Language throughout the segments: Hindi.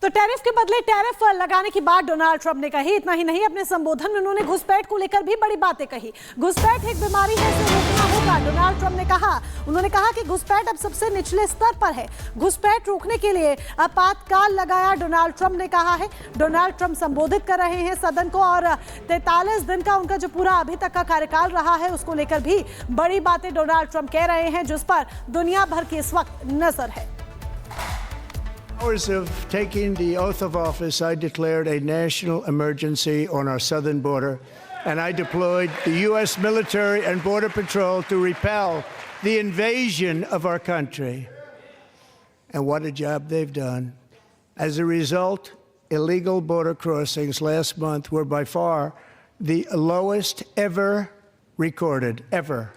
तो टैरिफ के बदले टैरिफ लगाने की बात डोनाल्ड ट्रंप ने कही। इतना ही नहीं, अपने संबोधन में उन्होंने घुसपैठ को लेकर भी बड़ी बातें कही। घुसपैठ एक बीमारी है, इसे रोकना होगा, डोनाल्ड ट्रंप ने कहा। उन्होंने कहा कि घुसपैठ अब सबसे निचले स्तर पर है। घुसपैठ रोकने के लिए आपातकाल लगाया, डोनाल्ड ट्रंप ने कहा है। डोनाल्ड ट्रंप संबोधित कर रहे हैं सदन को और 43 दिन का उनका जो पूरा अभी तक का कार्यकाल रहा है उसको लेकर भी बड़ी बातें डोनाल्ड ट्रंप कह रहे हैं, जिस पर दुनिया भर की इस वक्त नजर है। Hours of taking the oath of office, I declared a national emergency on our southern border, and I deployed the U.S. military and Border Patrol to repel the invasion of our country. And what a job they've done. As a result, illegal border crossings last month were by far the lowest ever recorded, ever.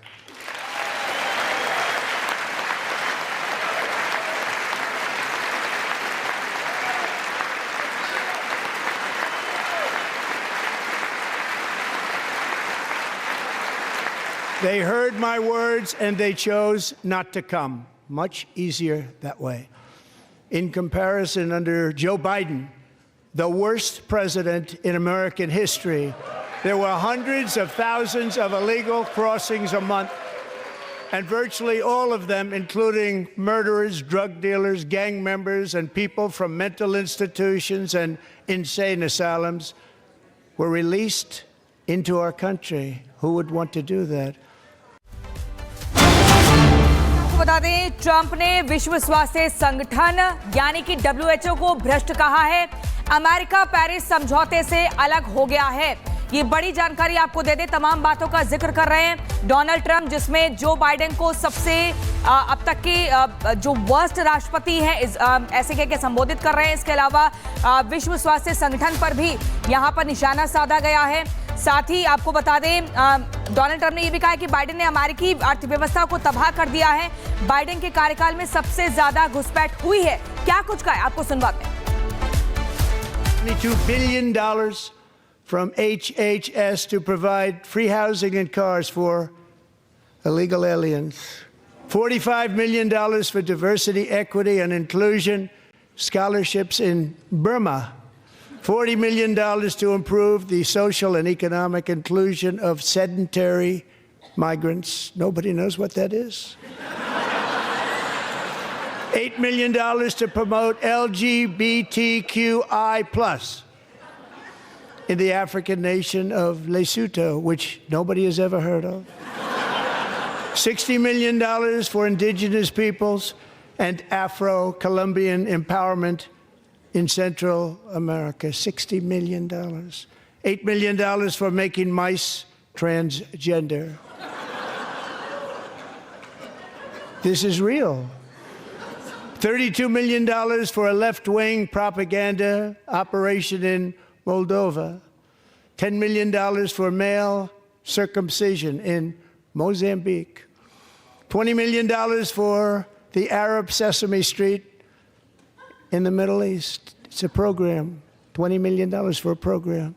They heard my words and they chose not to come. Much easier that way. In comparison, under Joe Biden, the worst president in American history, there were hundreds of thousands of illegal crossings a month, and virtually all of them, including murderers, drug dealers, gang members, and people from mental institutions and insane asylums, were released into our country. Who would want to do that? बता दें, ट्रंप ने विश्व स्वास्थ्य संगठन यानी कि WHO को भ्रष्ट कहा है। अमेरिका पेरिस समझौते से अलग हो गया है। ये बड़ी जानकारी आपको दे दें, तमाम बातों का जिक्र कर रहे हैं डोनाल्ड ट्रंप, जिसमें जो बाइडेन को सबसे अब तक के जो वर्स्ट राष्ट्रपति हैं ऐसे कह के संबोधित कर रहे हैं। इसके अलावा विश्व स्वास्थ्य संगठन पर भी यहां पर निशाना साधा गया है। साथ ही आपको बता दें, डोनाल्ड ट्रंप ने यह भी कहा कि बाइडेन ने अमेरिकी अर्थव्यवस्था को तबाह कर दिया है। बाइडेन के कार्यकाल में सबसे ज्यादा घुसपैठ हुई है। क्या कुछ कहा है, आपको सुनवाते हैं। $22 billion from HHS to provide free housing and cars for illegal aliens. $45 million for diversity, equity, and inclusion scholarships in Burma. $40 million to improve the social and economic inclusion of sedentary migrants. Nobody knows what that is. $8 million to promote LGBTQI+ in the African nation of Lesotho, which nobody has ever heard of. $60 million for indigenous peoples and Afro-Colombian empowerment in Central America. $60 million. $8 million for making mice transgender. This is real. $32 million for a left-wing propaganda operation in Moldova. $10 million for male circumcision in Mozambique. $20 million for the Arab Sesame Street in the Middle East. It's a program. $20 million for a program.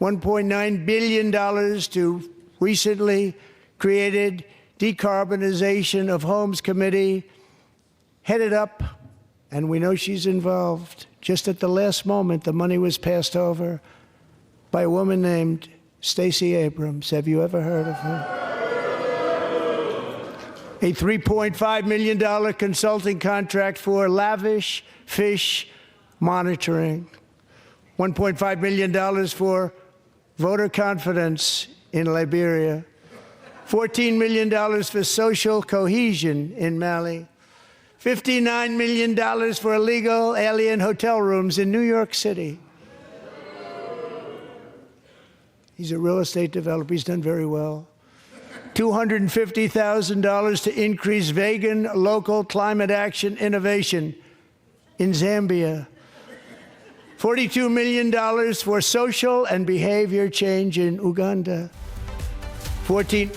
$1.9 billion to recently created Decarbonization of Homes Committee, headed up, and we know she's involved. Just at the last moment, the money was passed over by a woman named Stacey Abrams. Have you ever heard of her? A $3.5 million consulting contract for lavish fish monitoring. $1.5 million for voter confidence in Liberia. $14 million for social cohesion in Mali. $59 million for illegal alien hotel rooms in New York City. He's a real estate developer. He's done very well. $250,000 to increase vegan local climate action innovation in Zambia. $42 million for social and behavior change in Uganda. $14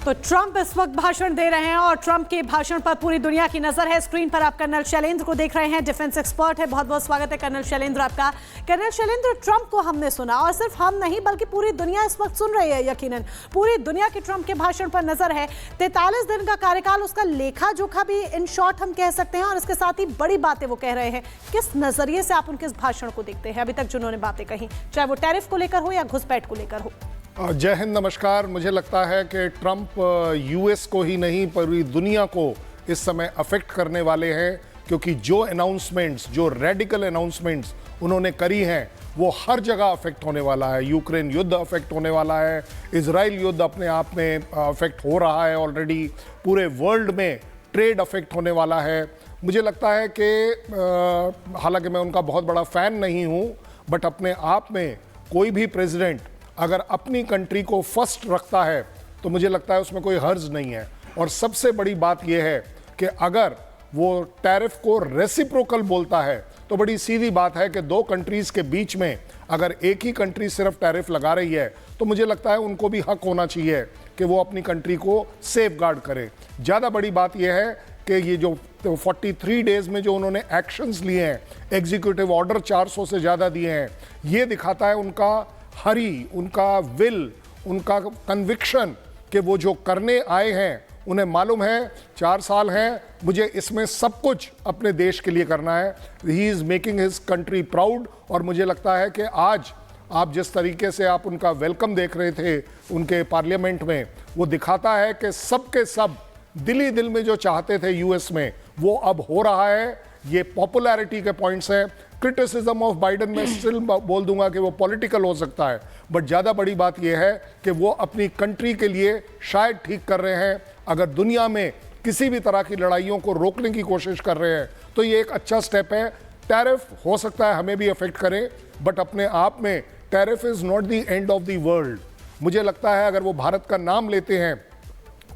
तो ट्रंप इस वक्त भाषण दे रहे हैं और ट्रंप के भाषण पर पूरी दुनिया की नजर है। स्क्रीन पर आप कर्नल शैलेंद्र को देख रहे हैं, डिफेंस एक्सपर्ट है। बहुत बहुत स्वागत है कर्नल शैलेंद्र आपका। कर्नल शैलेंद्र, ट्रंप को हमने सुना और सिर्फ हम नहीं बल्कि पूरी दुनिया इस वक्त सुन रही है। यकीनन पूरी दुनिया की ट्रंप के भाषण पर नजर है। 43 दिन का कार्यकाल, उसका लेखा जोखा भी इन शॉर्ट हम कह सकते हैं और इसके साथ ही बड़ी बातें वो कह रहे हैं। किस नजरिए से आप उनके इस भाषण को देखते हैं अभी तक जिन्होंने बातें कही, चाहे वो टैरिफ को लेकर हो या घुसपैठ को लेकर हो? जय हिंद, नमस्कार। मुझे लगता है कि ट्रंप यूएस को ही नहीं पूरी दुनिया को इस समय अफेक्ट करने वाले हैं, क्योंकि जो अनाउंसमेंट्स, जो रेडिकल अनाउंसमेंट्स उन्होंने करी हैं वो हर जगह अफेक्ट होने वाला है। यूक्रेन युद्ध अफेक्ट होने वाला है, इजराइल युद्ध अपने आप में अफेक्ट हो रहा है ऑलरेडी, पूरे वर्ल्ड में ट्रेड अफेक्ट होने वाला है। मुझे लगता है कि हालांकि मैं उनका बहुत बड़ा फ़ैन नहीं हूँ, बट अपने आप में कोई भी प्रेसिडेंट अगर अपनी कंट्री को फर्स्ट रखता है तो मुझे लगता है उसमें कोई हर्ज नहीं है। और सबसे बड़ी बात यह है कि अगर वो टैरिफ को रेसिप्रोकल बोलता है तो बड़ी सीधी बात है कि दो कंट्रीज़ के बीच में अगर एक ही कंट्री सिर्फ टैरिफ लगा रही है तो मुझे लगता है उनको भी हक होना चाहिए कि वो अपनी कंट्री को सेफ गार्ड करे। ज़्यादा बड़ी बात यह है कि ये जो 43 डेज़ में जो उन्होंने एक्शंस लिए हैं, एग्जीक्यूटिव ऑर्डर 400 से ज़्यादा दिए हैं, ये दिखाता है उनका हरी, उनका विल, उनका कन्विक्शन कि वो जो करने आए हैं उन्हें मालूम है 4 साल हैं, मुझे इसमें सब कुछ अपने देश के लिए करना है। He is making his country proud. और मुझे लगता है कि आज आप जिस तरीके से आप उनका वेलकम देख रहे थे उनके पार्लियामेंट में, वो दिखाता है कि सब के सब दिली दिल में जो चाहते थे यूएस में वो अब हो रहा है। ये पॉपुलैरिटी के पॉइंट्स हैं। क्रिटिसिज्म ऑफ बाइडन में स्टिल बोल दूंगा कि वो पॉलिटिकल हो सकता है, बट ज़्यादा बड़ी बात यह है कि वो अपनी कंट्री के लिए शायद ठीक कर रहे हैं। अगर दुनिया में किसी भी तरह की लड़ाइयों को रोकने की कोशिश कर रहे हैं तो ये एक अच्छा स्टेप है। टैरिफ हो सकता है हमें भी अफेक्ट करे, बट अपने आप में tariff is not the end of the world. मुझे लगता है अगर वो भारत का नाम लेते हैं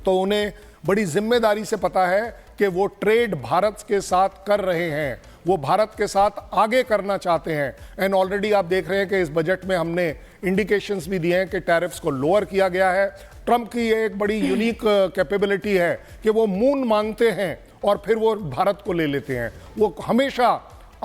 तो उन्हें बड़ी जिम्मेदारी से पता है कि वो ट्रेड भारत के साथ कर रहे हैं, वो भारत के साथ आगे करना चाहते हैं। एंड ऑलरेडी आप देख रहे हैं कि इस बजट में हमने इंडिकेशंस भी दिए हैं कि टैरिफ्स को लोअर किया गया है। ट्रंप की ये एक बड़ी यूनिक कैपेबिलिटी है कि वो मून मांगते हैं और फिर वो भारत को ले लेते हैं। वो हमेशा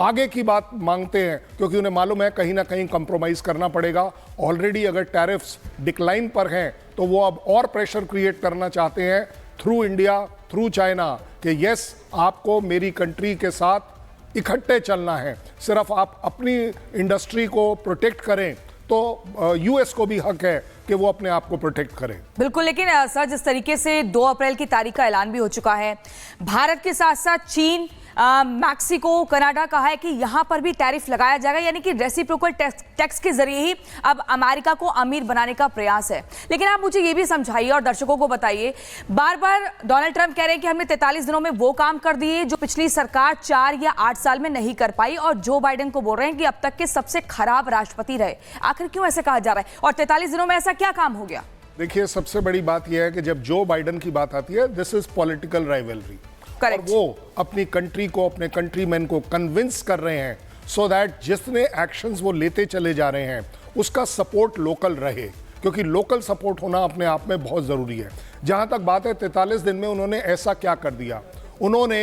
आगे की बात मांगते हैं क्योंकि उन्हें मालूम है कहीं ना कहीं कंप्रोमाइज करना पड़ेगा। ऑलरेडी अगर टैरिफ्स डिक्लाइन पर हैं तो वो अब और प्रेशर क्रिएट करना चाहते हैं थ्रू इंडिया, थ्रू चाइना, कि यस आपको मेरी कंट्री के साथ इकट्ठे चलना है। सिर्फ आप अपनी इंडस्ट्री को प्रोटेक्ट करें तो यूएस को भी हक है कि वो अपने आप को प्रोटेक्ट करें। बिल्कुल, लेकिन सर जिस तरीके से 2 अप्रैल की तारीख का ऐलान भी हो चुका है, भारत के साथ साथ चीन, मैक्सिको, कनाडा कहा है कि यहां पर भी टैरिफ लगाया जाएगा, यानी कि रेसिप्रोकल टैक्स के जरिए ही अब अमेरिका को अमीर बनाने का प्रयास है। लेकिन आप मुझे ये भी समझाइए और दर्शकों को बताइए, बार बार डोनाल्ड ट्रंप कह रहे हैं कि हमने 43 दिनों में वो काम कर दिए जो पिछली सरकार 4 या 8 साल में नहीं कर पाई, और जो बाइडेन को बोल रहे हैं कि अब तक के सबसे खराब राष्ट्रपति रहे। आखिर क्यों ऐसे कहा जा रहा है और 43 दिनों में ऐसा क्या काम हो गया? देखिए, सबसे बड़ी बात यह है कि जब जो बाइडेन की बात आती है, दिस इज पॉलिटिकल राइवलरी, और वो अपनी कंट्री को, अपने कंट्रीमैन को कन्विंस कर रहे हैं सो दैट जितने एक्शंस वो लेते चले जा रहे हैं उसका सपोर्ट लोकल रहे, क्योंकि लोकल सपोर्ट होना अपने आप में बहुत ज़रूरी है। जहां तक बात है 43 दिन में उन्होंने ऐसा क्या कर दिया, उन्होंने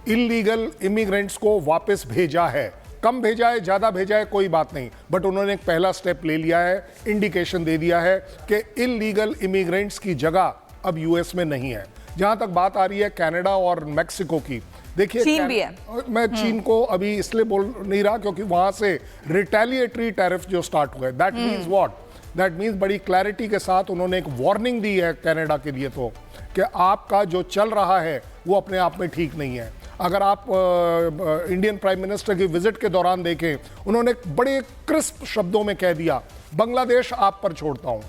इलीगल इमिग्रेंट्स को वापस भेजा है। कम भेजा है, ज़्यादा भेजा है, कोई बात नहीं, बट उन्होंने एक पहला स्टेप ले लिया है, इंडिकेशन दे दिया है कि इलीगल इमिग्रेंट्स की जगह अब यूएस में नहीं है। जहां तक बात आ रही है कनाडा और मैक्सिको की, देखिए चीन भी है। मैं चीन को अभी इसलिए बोल नहीं रहा क्योंकि वहां से रिटेलिएटरी टैरिफ जो स्टार्ट हुए, that means what, that means बड़ी क्लैरिटी के साथ उन्होंने एक वार्निंग दी है कनाडा के लिए तो कि आपका जो चल रहा है वो अपने आप में ठीक नहीं है। अगर आप इंडियन प्राइम मिनिस्टर की विजिट के दौरान देखें, उन्होंने बड़े क्रिस्प शब्दों में कह दिया, बांग्लादेश आप पर छोड़ता हूं,